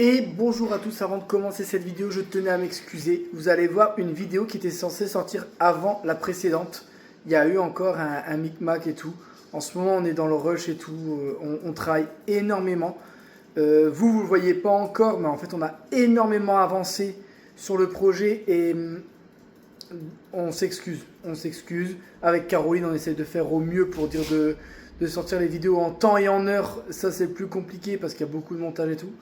Et bonjour à tous, avant de commencer cette vidéo, je tenais à m'excuser. Vous allez voir une vidéo qui était censée sortir avant la précédente. Il y a eu encore un micmac et tout. En ce moment, on est dans le rush et tout. On travaille énormément. Vous ne le voyez pas encore, mais en fait, on a énormément avancé sur le projet et on s'excuse. On s'excuse. Avec Caroline, on essaie de faire au mieux pour dire de sortir les vidéos en temps et en heure. Ça, c'est plus compliqué parce qu'il y a beaucoup de montage et tout.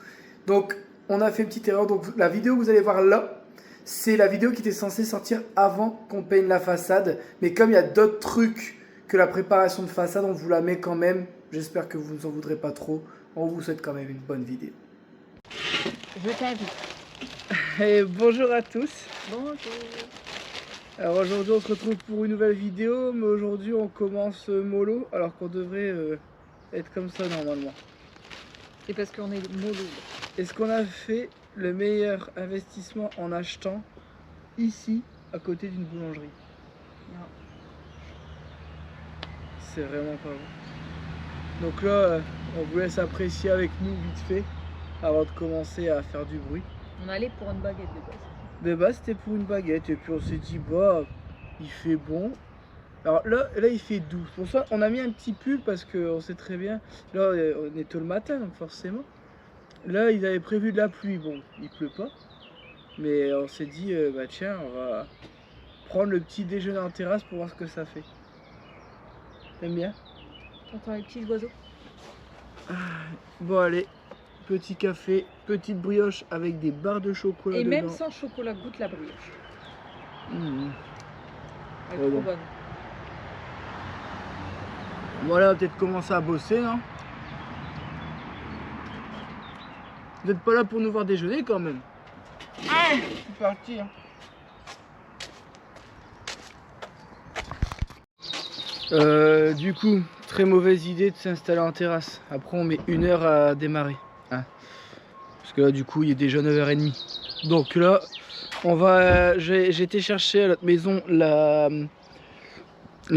Donc, on a fait une petite erreur. Donc, la vidéo que vous allez voir là, c'est la vidéo qui était censée sortir avant qu'on peigne la façade. Mais comme il y a d'autres trucs que la préparation de façade, on vous la met quand même. J'espère que vous ne en voudrez pas trop. On vous souhaite quand même une bonne vidéo. Je t'invite. Et bonjour à tous. Bonjour. Alors aujourd'hui, on se retrouve pour une nouvelle vidéo. Mais aujourd'hui, on commence mollo. Alors qu'on devrait être comme ça normalement. C'est parce qu'on est mollo. Est-ce qu'on a fait le meilleur investissement en achetant ici, à côté d'une boulangerie? Non. C'est vraiment pas bon. Donc là, on vous laisse apprécier avec nous vite fait, avant de commencer à faire du bruit. On allait pour une baguette de base. De base, c'était pour une baguette, et puis on s'est dit, bah, il fait bon. Alors là, il fait doux. Pour ça, on a mis un petit pull parce qu'on sait très bien, là, on est tôt le matin, donc forcément. Là, ils avaient prévu de la pluie. Bon, il pleut pas. Mais on s'est dit, bah tiens, on va prendre le petit déjeuner en terrasse pour voir ce que ça fait. T'aimes bien? T'entends les petits oiseaux? Bon, allez. Petit café, petite brioche avec des barres de chocolat Et dedans. même sans chocolat, goûte la brioche. Elle est Ouais, trop bon. bonne. Voilà, peut-être commencer à bosser, non? Vous n'êtes pas là pour nous voir déjeuner quand même. C'est parti. Du coup, très mauvaise idée de s'installer en terrasse. Après, on met 1 heure à démarrer. Hein. Parce que là, du coup, il est déjà 9h30. Donc là, on va. J'ai été chercher à notre maison la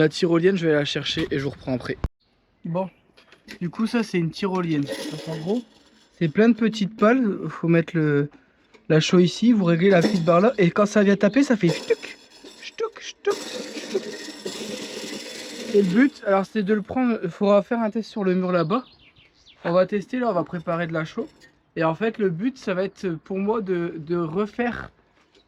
tyrolienne. Je vais la chercher et je vous reprends après. Bon, du coup, ça, c'est une tyrolienne. Donc, en gros, c'est plein de petites pales. Il faut mettre la chaux ici. Vous réglez la petite barre là. Et quand ça vient taper, ça fait ch'tuc, ch'tuc, ch'tuc, ch'tuc. Et le but, alors c'est de le prendre, il faudra faire un test sur le mur là-bas. On va tester, là on va préparer de la chaux. Et en fait le but ça va être pour moi de refaire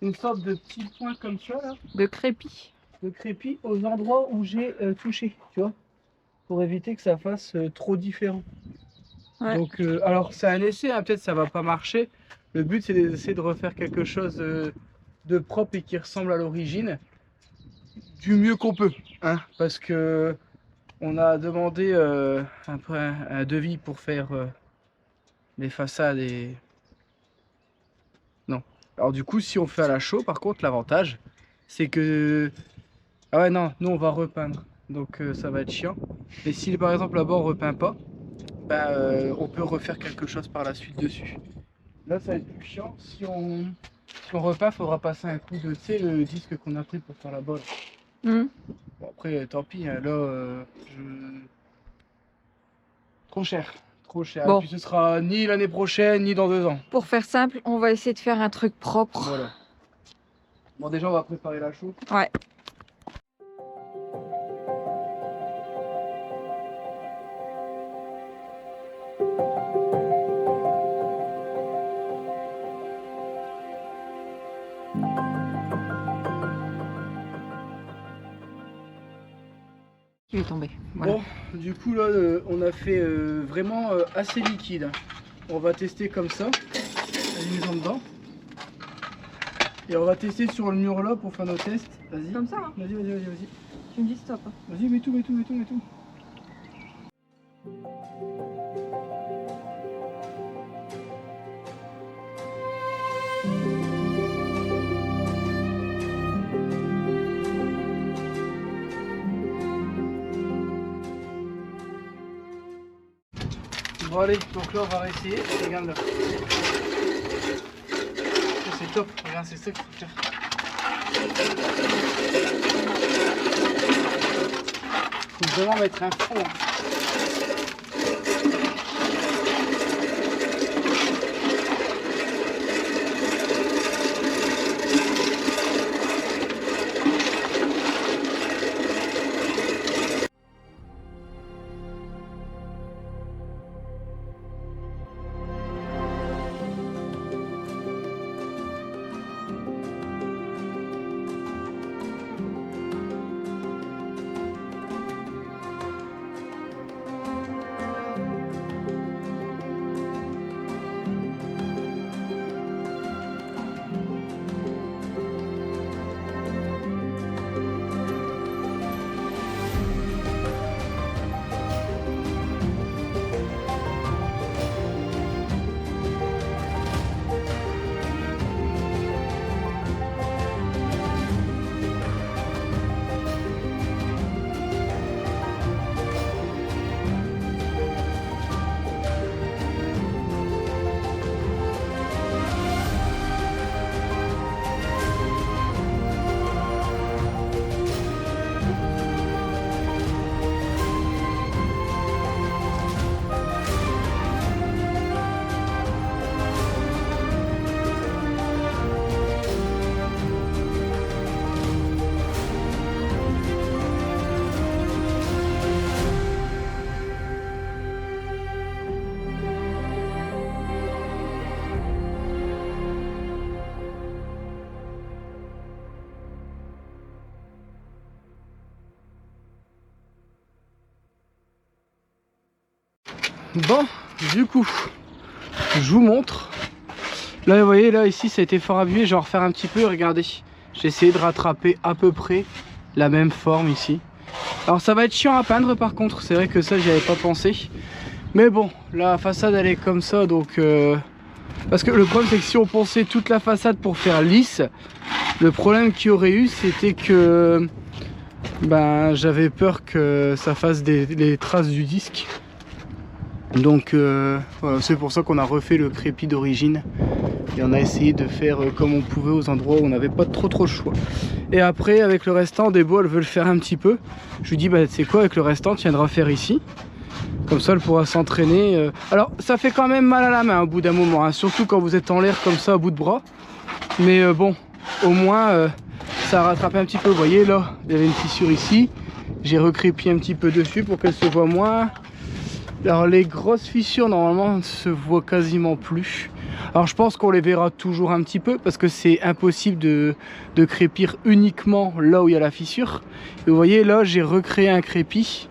une sorte de petit point comme ça là. De crépi. De crépi aux endroits où j'ai touché, tu vois. Pour éviter que ça fasse trop différent. Ouais. Donc alors c'est un essai, hein, peut-être ça va pas marcher. Le but c'est d'essayer de refaire quelque chose de propre et qui ressemble à l'origine. Du mieux qu'on peut, hein, parce que on a demandé un devis pour faire les façades et non. Alors du coup, si on fait à la chaux, par contre, l'avantage, c'est que ah ouais non, nous on va repeindre, donc ça va être chiant. Mais si par exemple là-bas on repeint pas, ben, on peut refaire quelque chose par la suite dessus. Là, ça va être plus chiant. Si on repeint, faudra passer un coup de, tu sais, le disque qu'on a pris pour faire la bolle. Bon après tant pis, hein, là trop cher. Bon. Et puis ce sera ni l'année prochaine ni dans 2 ans. Pour faire simple, on va essayer de faire un truc propre. Voilà. Bon déjà on va préparer la chaux. Ouais. Il est tombé. Voilà. Bon, du coup là on a fait vraiment assez liquide. On va tester comme ça, en misant dedans. Et on va tester sur le mur là pour faire nos tests. Vas-y. Comme ça, hein. Vas-y. Tu me dis stop. Hein. Vas-y, mets tout. Bon allez, donc là on va réessayer. Regarde là. C'est top, regarde, c'est ça qu'il faut faire. Faut vraiment mettre un fond. Bon, du coup, je vous montre. Là, vous voyez, là, ici, ça a été fort abîmé. Je vais en refaire un petit peu, regardez. J'ai essayé de rattraper à peu près la même forme ici. Alors, ça va être chiant à peindre, par contre. C'est vrai que ça, j'y avais pas pensé. Mais bon, la façade, elle est comme ça, donc... Parce que le problème, c'est que si on ponçait toute la façade pour faire lisse, le problème qu'il y aurait eu, c'était que... Ben, j'avais peur que ça fasse les traces du disque. Donc voilà, c'est pour ça qu'on a refait le crépi d'origine. Et on a essayé de faire comme on pouvait aux endroits où on n'avait pas trop le choix. Et après, avec le restant, Débo, elle veut le faire un petit peu. Je lui dis, bah tu sais quoi, avec le restant, tu viendras faire ici. Comme ça, elle pourra s'entraîner. Alors, ça fait quand même mal à la main au bout d'un moment, hein, surtout quand vous êtes en l'air comme ça, à bout de bras. Mais bon, au moins, ça a rattrapé un petit peu. Vous voyez, là, il y avait une fissure ici. J'ai recrépi un petit peu dessus pour qu'elle se voit moins. Alors les grosses fissures normalement ne se voient quasiment plus. Alors je pense qu'on les verra toujours un petit peu parce que c'est impossible de crépir uniquement là où il y a la fissure. Et vous voyez là j'ai recréé un crépi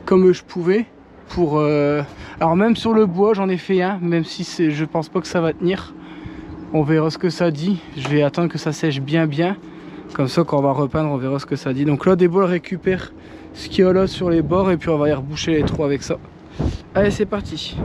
comme je pouvais pour... Alors même sur le bois j'en ai fait un, même si je pense pas que ça va tenir. On verra ce que ça dit. Je vais attendre que ça sèche bien. Comme ça quand on va repeindre on verra ce que ça dit. Donc là Débo récupère ce qu'il y a là sur les bords et puis on va y reboucher les trous avec ça. Allez, c'est parti.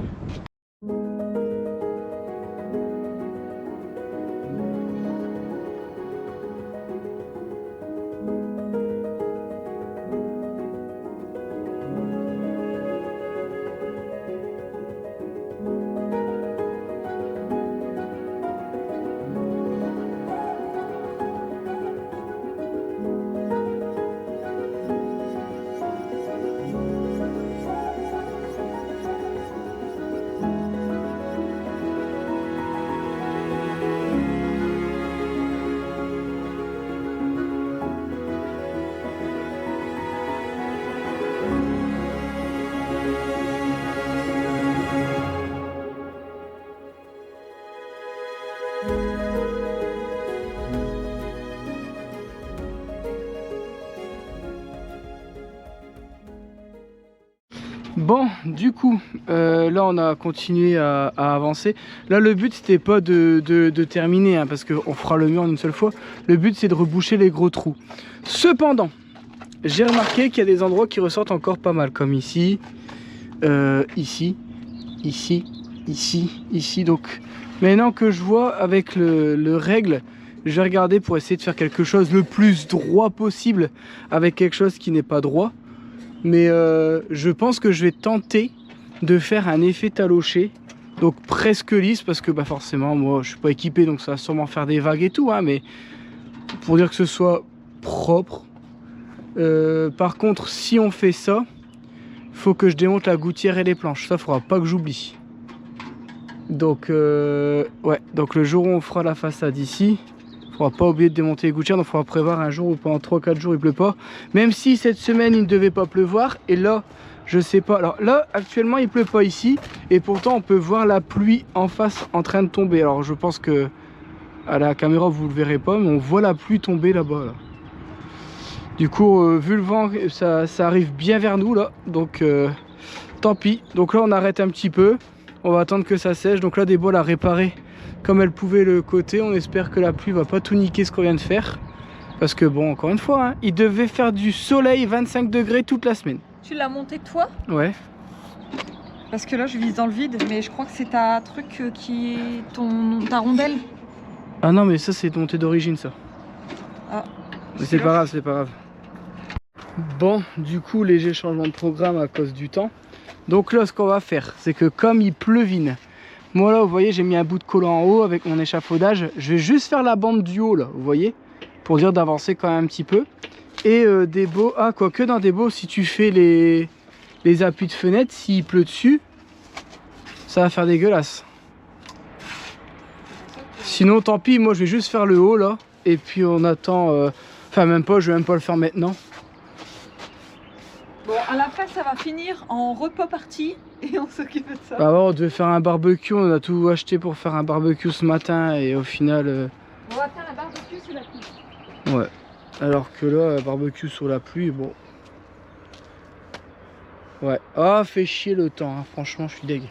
Bon, du coup, là on a continué à avancer. Là le but c'était pas de terminer, hein, parce qu'on fera le mur en une seule fois. Le but c'est de reboucher les gros trous. Cependant, j'ai remarqué qu'il y a des endroits qui ressortent encore pas mal, comme ici, ici. Donc maintenant que je vois avec le règle, je vais regarder pour essayer de faire quelque chose le plus droit possible avec quelque chose qui n'est pas droit. Mais je pense que je vais tenter de faire un effet taloché, donc presque lisse, parce que bah, forcément moi je suis pas équipé, donc ça va sûrement faire des vagues et tout, hein, mais pour dire que ce soit propre. Par contre si on fait ça, il faut que je démonte la gouttière et les planches, ça faudra pas que j'oublie. Donc ouais, donc le jour où on fera la façade ici, faudra pas oublier de démonter les gouttières, donc il faudra prévoir un jour où pendant 3-4 jours il pleut pas. Même si cette semaine il ne devait pas pleuvoir, et là je sais pas, alors là actuellement il pleut pas ici, et pourtant on peut voir la pluie en face en train de tomber. Alors je pense que à la caméra vous le verrez pas, mais on voit la pluie tomber là-bas là. Du coup vu le vent ça arrive bien vers nous là, donc tant pis. Donc là on arrête un petit peu, on va attendre que ça sèche. Donc là Débo l'a réparé comme elle pouvait le côté. On espère que la pluie va pas tout niquer ce qu'on vient de faire, parce que bon, encore une fois, hein, il devait faire du soleil 25 degrés toute la semaine. Tu l'as monté toi? Ouais. Parce que là je vise dans le vide, mais je crois que c'est ta truc qui est ta rondelle. Ah non mais ça c'est monté d'origine ça. Ah. Mais c'est pas grave, c'est pas grave. Bon, du coup léger changement de programme à cause du temps. Donc là ce qu'on va faire, c'est que comme il pleuvine, moi là vous voyez j'ai mis un bout de collant en haut avec mon échafaudage. Je vais juste faire la bande du haut là, vous voyez, pour dire d'avancer quand même un petit peu. Et Débo, ah quoique dans Débo si tu fais les appuis de fenêtre, s'il pleut dessus, ça va faire dégueulasse. Sinon tant pis, moi je vais juste faire le haut là. Et puis on attend, enfin même pas, je vais même pas le faire maintenant. Bon, à la fin ça va finir en repas party et on s'occupe de ça. Bah ouais, on devait faire un barbecue, on a tout acheté pour faire un barbecue ce matin et au final... On va faire un barbecue sous la pluie. Ouais, alors que là, barbecue sous la pluie, bon... Ouais. Ah, fait chier le temps, hein. Franchement, je suis deg.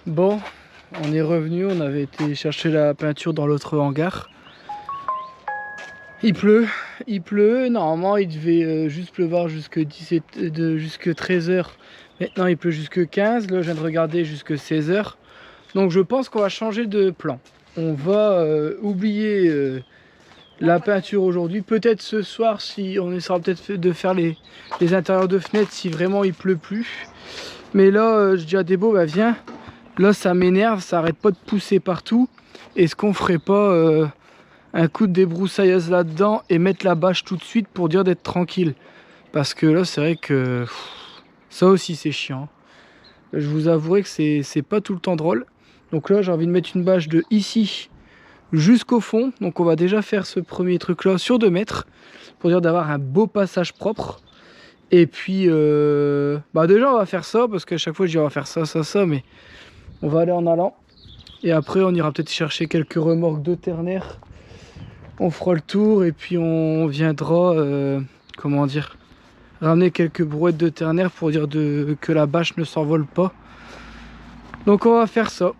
Bon, on est revenu, on avait été chercher la peinture dans l'autre hangar. Il pleut. Normalement, il devait juste pleuvoir jusque 13h. Maintenant, il pleut jusque 15. Là, je viens de regarder jusque 16h. Donc, je pense qu'on va changer de plan. On va oublier la peinture aujourd'hui. Peut-être ce soir, si on essaiera peut-être de faire les intérieurs de fenêtres si vraiment il pleut plus. Mais là, je dis à Débo, bah viens. Là, ça m'énerve, ça arrête pas de pousser partout. Est-ce qu'on ferait pas un coup de débroussailleuse là-dedans et mettre la bâche tout de suite pour dire d'être tranquille? Parce que là, c'est vrai que ça aussi, c'est chiant. Je vous avouerai que c'est pas tout le temps drôle. Donc là, j'ai envie de mettre une bâche de ici jusqu'au fond. Donc on va déjà faire ce premier truc-là sur 2 mètres pour dire d'avoir un beau passage propre. Et puis, bah déjà, on va faire ça parce qu'à chaque fois, je dis on va faire ça, mais on va aller en allant. Et après, on ira peut-être chercher quelques remorques de ternaire. On fera le tour et puis on viendra, comment dire, ramener quelques brouettes de ternaire pour dire que la bâche ne s'envole pas. Donc on va faire ça.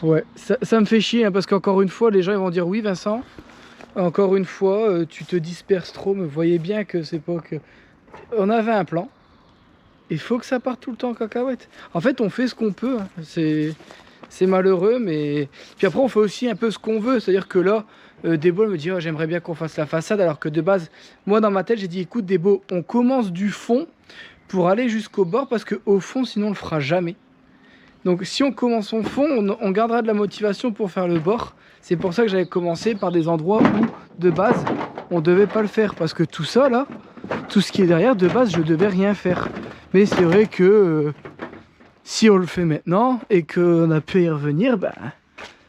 Ouais, ça me fait chier hein, parce qu'encore une fois, les gens ils vont dire oui Vincent, encore une fois, tu te disperses trop, mais voyez bien que c'est pas que... On avait un plan, il faut que ça parte tout le temps en cacahuète. En fait, on fait ce qu'on peut, hein. C'est malheureux, mais... Puis après, on fait aussi un peu ce qu'on veut. C'est-à-dire que là, Débo me dit oh, j'aimerais bien qu'on fasse la façade. Alors que de base, moi, dans ma tête, j'ai dit écoute, Débo, on commence du fond pour aller jusqu'au bord. Parce qu'au fond, sinon, on le fera jamais. Donc, si on commence au fond, on gardera de la motivation pour faire le bord. C'est pour ça que j'avais commencé par des endroits où, de base, on devait pas le faire. Parce que tout ça, là, tout ce qui est derrière, de base, je devais rien faire. Mais c'est vrai que... si on le fait maintenant et qu'on a pu y revenir, bah,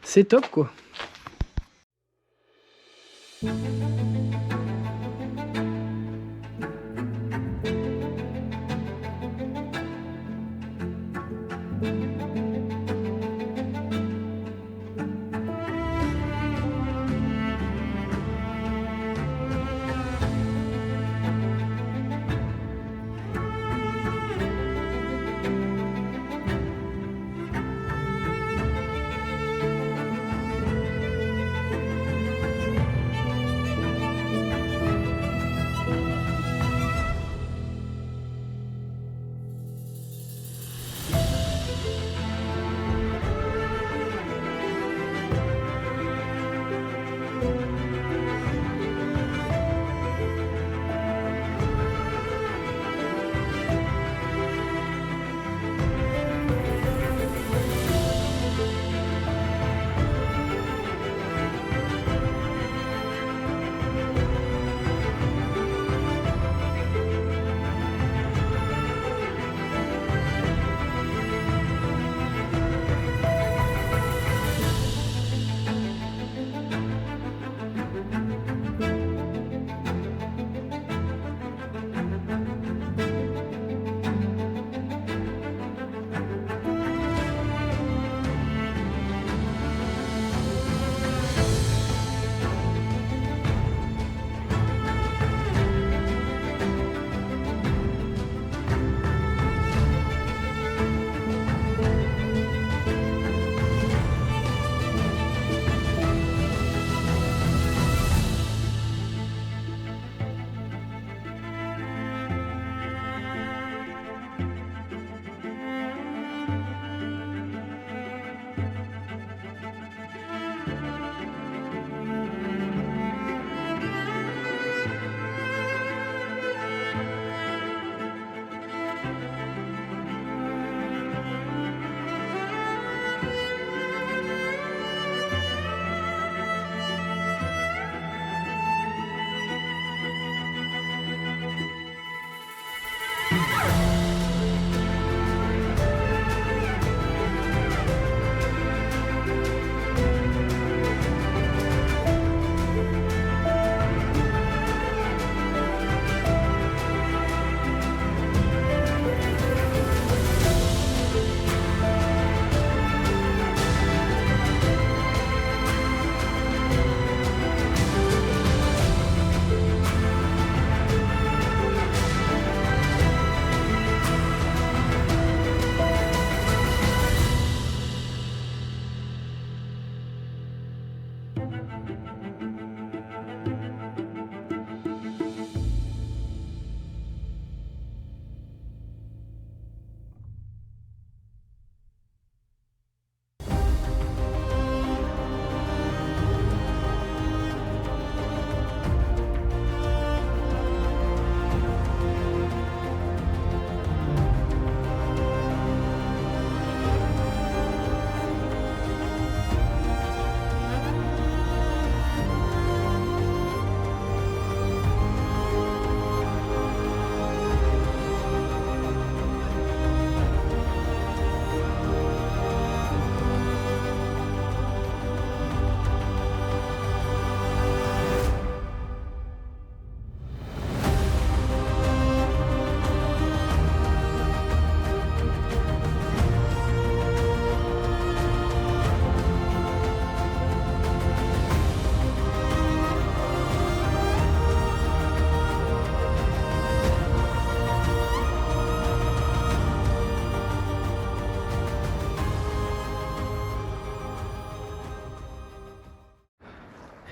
c'est top quoi.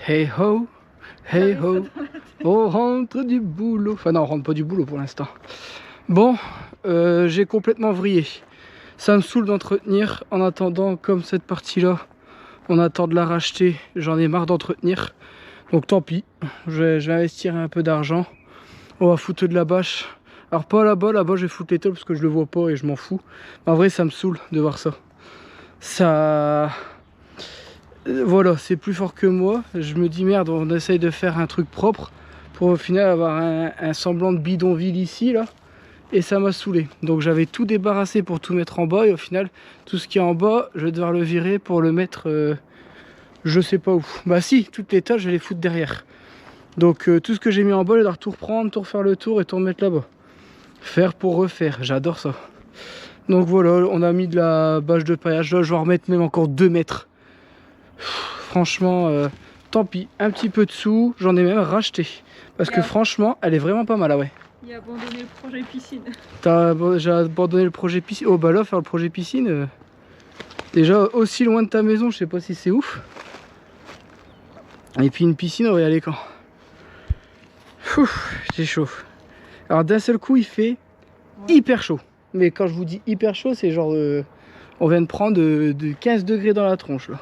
Hey ho, hey ho, on rentre du boulot. Enfin non, on rentre pas du boulot pour l'instant. Bon, j'ai complètement vrillé. Ça me saoule d'entretenir. En attendant, comme cette partie-là, on attend de la racheter. J'en ai marre d'entretenir. Donc tant pis, je vais investir un peu d'argent. On va foutre de la bâche. Alors pas là-bas, je vais foutre les tôles parce que je le vois pas et je m'en fous. Mais en vrai, ça me saoule de voir ça. Ça... Voilà, c'est plus fort que moi. Je me dis merde, on essaye de faire un truc propre pour au final avoir un semblant de bidonville ici, là. Et ça m'a saoulé. Donc j'avais tout débarrassé pour tout mettre en bas et au final, tout ce qui est en bas, je vais devoir le virer pour le mettre... je sais pas où. Bah si, toutes les tâches, je vais les foutre derrière. Donc tout ce que j'ai mis en bas, je dois tout reprendre, tout refaire le tour et tout remettre là-bas. Faire pour refaire, j'adore ça. Donc voilà, on a mis de la bâche de paillage. Là, je vais en remettre même encore 2 mètres. Franchement, tant pis. Un petit peu de sous, j'en ai même racheté. Parce que franchement, elle est vraiment pas mal, ah ouais. Il a abandonné le projet piscine. J'ai abandonné le projet piscine. Oh bah là, faire le projet piscine, déjà aussi loin de ta maison, je sais pas si c'est ouf. Et puis une piscine, on va y aller quand? J'ai chaud. Alors d'un seul coup, il fait hyper chaud. Mais quand je vous dis hyper chaud, c'est genre... on vient de prendre de 15 degrés dans la tronche, là.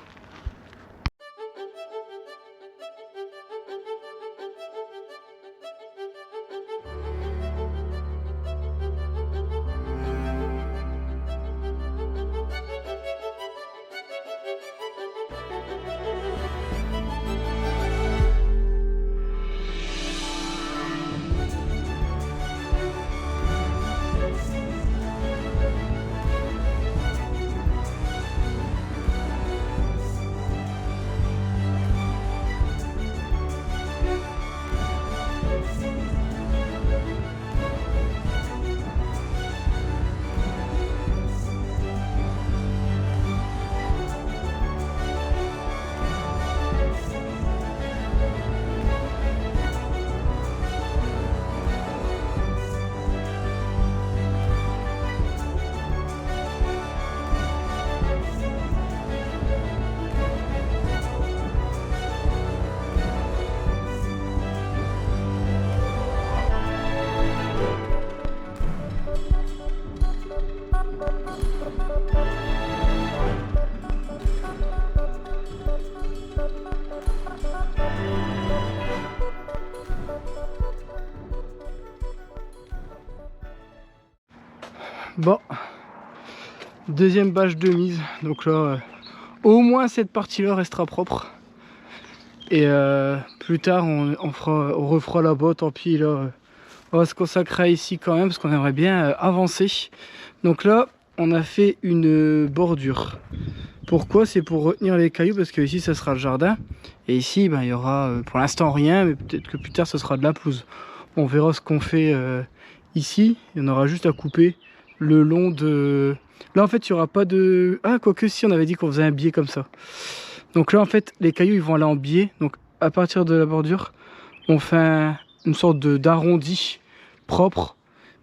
Bon, deuxième bâche de mise, donc là, au moins cette partie-là restera propre. Et plus tard, on refera là-bas, tant pis, là, on va se consacrer ici quand même, parce qu'on aimerait bien avancer. Donc là, on a fait une bordure. Pourquoi? C'est pour retenir les cailloux, parce que ici, ça sera le jardin. Et ici, ben, il y aura pour l'instant rien, mais peut-être que plus tard, ce sera de la pelouse. On verra ce qu'on fait ici, il y en aura juste à couper le long de... Là en fait il n'y aura pas de... Ah quoique si, on avait dit qu'on faisait un biais comme ça. Donc là en fait les cailloux ils vont aller en biais. Donc à partir de la bordure on fait une sorte d'arrondi propre.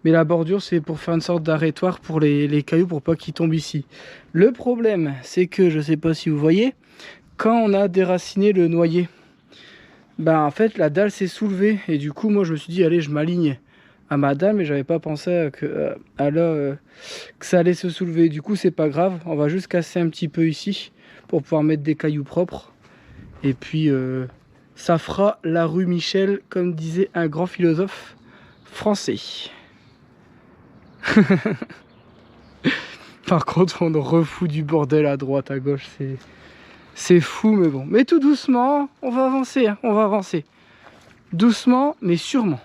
Mais la bordure c'est pour faire une sorte d'arrêtoire pour les cailloux pour pas qu'ils tombent ici. Le problème c'est que, je sais pas si vous voyez, quand on a déraciné le noyer, bah en fait la dalle s'est soulevée. Et du coup moi je me suis dit allez je m'aligne à ma dalle, mais j'avais pas pensé que ça allait se soulever. Du coup c'est pas grave, on va juste casser un petit peu ici pour pouvoir mettre des cailloux propres. Et puis ça fera la rue Michel, comme disait un grand philosophe français. Par contre on refout du bordel à droite, à gauche, c'est fou, mais bon. Mais tout doucement, on va avancer, hein, on va avancer. Doucement, mais sûrement.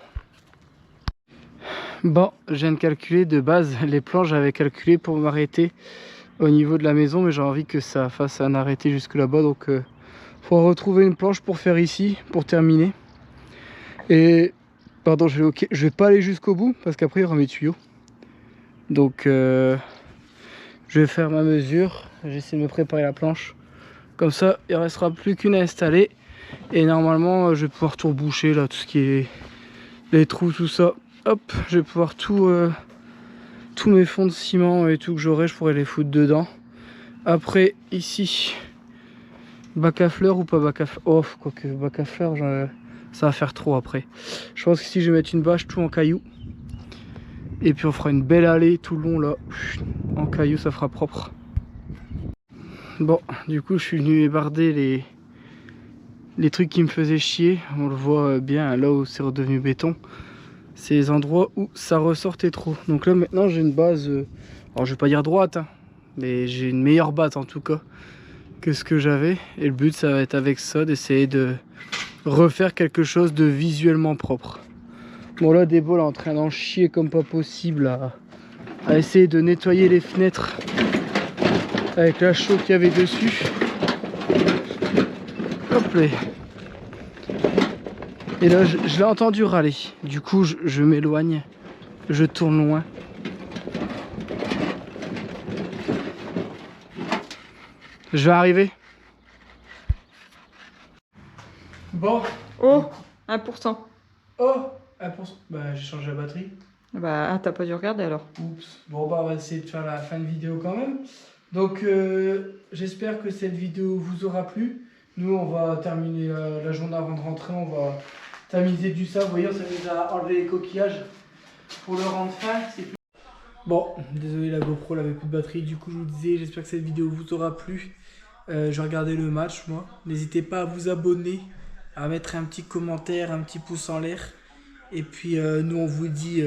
Bon, je viens de calculer de base les plans, j'avais calculé pour m'arrêter au niveau de la maison, mais j'ai envie que ça fasse un arrêté jusque là-bas, donc faut retrouver une planche pour faire ici, pour terminer. Et pardon, je vais pas aller jusqu'au bout parce qu'après il y aura mes tuyaux. Donc je vais faire ma mesure, j'essaie de me préparer la planche. Comme ça, il ne restera plus qu'une à installer. Et normalement, je vais pouvoir tout reboucher là, tout ce qui est les trous, tout ça. Hop, je vais pouvoir tous mes fonds de ciment et tout que j'aurai, je pourrai les foutre dedans. Après, ici, Bac à fleurs ou pas bac à fleurs? Oh, quoique bac à fleurs, ça va faire trop après. Je pense que si je vais mettre une bâche tout en cailloux. Et puis on fera une belle allée tout le long là. En cailloux, ça fera propre. Bon, du coup, je suis venu ébarder les trucs qui me faisaient chier. On le voit bien là où c'est redevenu béton. C'est les endroits où ça ressortait trop. Donc là, maintenant, j'ai une base. Alors, je vais pas dire droite, hein, mais j'ai une meilleure batte en tout cas que ce que j'avais. Et le but, ça va être avec ça, d'essayer de refaire quelque chose de visuellement propre. Bon, là, Débo est en train d'en chier comme pas possible à essayer de nettoyer les fenêtres avec la chaux qu'il y avait dessus. Hop là. Et là, je l'ai entendu râler. Du coup, je m'éloigne. Je tourne loin. Je vais arriver. Bon. Oh, 1%. Oh, 1%. Bah, j'ai changé la batterie. Bah, t'as pas dû regarder alors. Oups. Bon, bah, on va essayer de faire la fin de vidéo quand même. Donc, j'espère que cette vidéo vous aura plu. Nous, on va terminer la journée avant de rentrer. On va tamiser du sable. Vous voyez, ça nous a enlevé les coquillages pour le rendre fin. Bon, désolé, la GoPro n'avait plus de batterie. Du coup, je vous disais, j'espère que cette vidéo vous aura plu. Je regardais le match, moi. N'hésitez pas à vous abonner, à mettre un petit commentaire, un petit pouce en l'air. Et puis, nous, on vous dit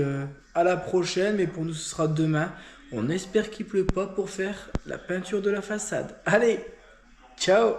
à la prochaine. Mais pour nous, ce sera demain. On espère qu'il pleut pas pour faire la peinture de la façade. Allez, ciao!